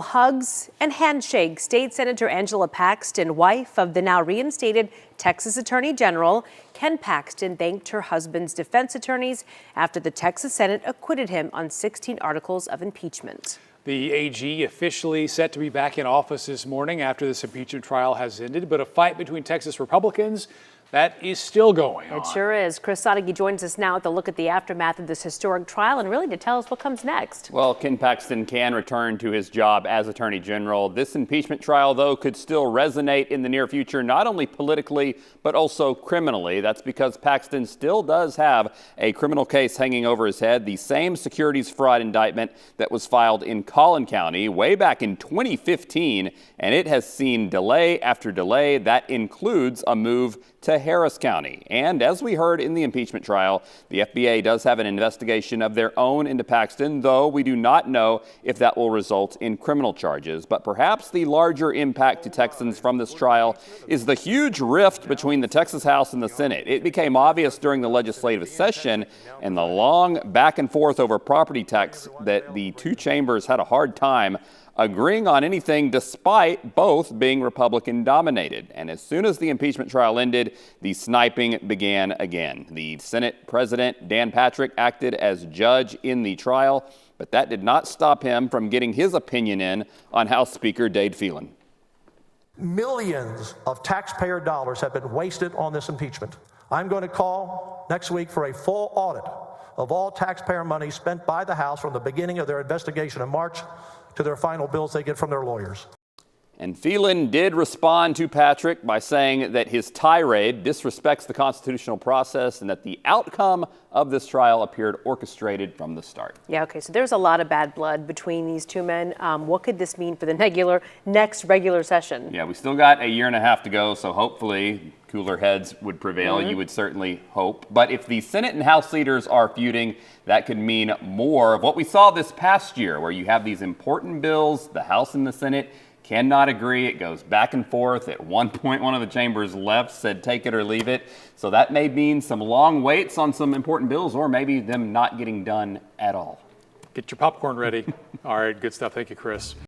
Hugs and handshakes. State Senator Angela Paxton, wife of the now reinstated Texas Attorney General Ken Paxton, thanked her husband's defense attorneys after the Texas Senate acquitted him on 16 articles of impeachment. The AG officially set to be back in office this morning after this impeachment trial has ended, but a fight between Texas Republicans that is still going on. It sure is. Chris Sadeghi joins us now to look at the aftermath of this historic trial and really to tell us what comes next. Well, Ken Paxton can return to his job as Attorney General. This impeachment trial, though, could still resonate in the near future, not only politically, but also criminally. That's because Paxton still does have a criminal case hanging over his head, the same securities fraud indictment that was filed in Collin County way back in 2015, and it has seen delay after delay. That includes a move to Harris County. And as we heard in the impeachment trial, the FBA does have an investigation of their own into Paxton, though we do not know if that will result in criminal charges. But perhaps the larger impact to Texans from this trial is the huge rift between the Texas House and the Senate. It became obvious during the legislative session and the long back and forth over property tax that the two chambers had a hard time agreeing on anything despite both being Republican dominated. And as soon as the impeachment trial ended, the sniping began again. The Senate President, Dan Patrick, acted as judge in the trial, but that did not stop him from getting his opinion in on House Speaker Dade Phelan. Millions of taxpayer dollars have been wasted on this impeachment. I'm going to call next week for a full audit of all taxpayer money spent by the House from the beginning of their investigation in March to their final bills they get from their lawyers. And Phelan did respond to Patrick by saying that his tirade disrespects the constitutional process and that the outcome of this trial appeared orchestrated from the start. Yeah, okay, so there's a lot of bad blood between these two men. What could this mean for the next regular session? Yeah, we still got a year and a half to go, so hopefully cooler heads would prevail. You would certainly hope. But if the Senate and House leaders are feuding, that could mean more of what we saw this past year, where you have these important bills, the House and the Senate cannot agree. It goes back and forth. At one point, one of the chambers left, said take it or leave it. So that may mean some long waits on some important bills, or maybe them not getting done at all. Get your popcorn ready. All right, good stuff. Thank you, Chris.